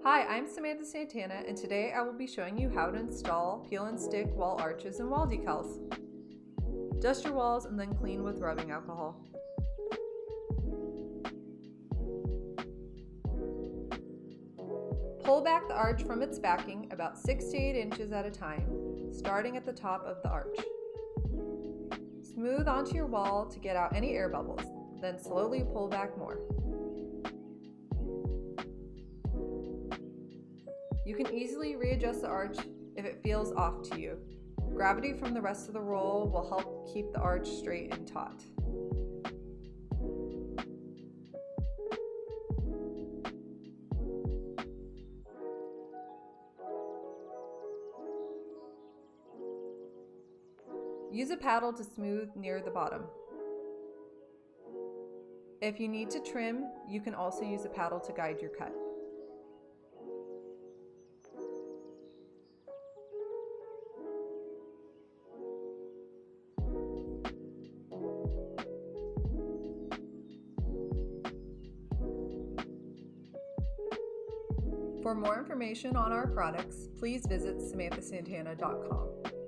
Hi, I'm Samantha Santana, and today I will be showing you how to install peel and stick wall arches and wall decals. Dust your walls and then clean with rubbing alcohol. Pull back the arch from its backing about 6 to 8 inches at a time, starting at the top of the arch. Smooth onto your wall to get out any air bubbles, then slowly pull back more. You can easily readjust the arch if it feels off to you. Gravity from the rest of the roll will help keep the arch straight and taut. Use a paddle to smooth near the bottom. If you need to trim, you can also use a paddle to guide your cut. For more information on our products, please visit samanthasantana.com.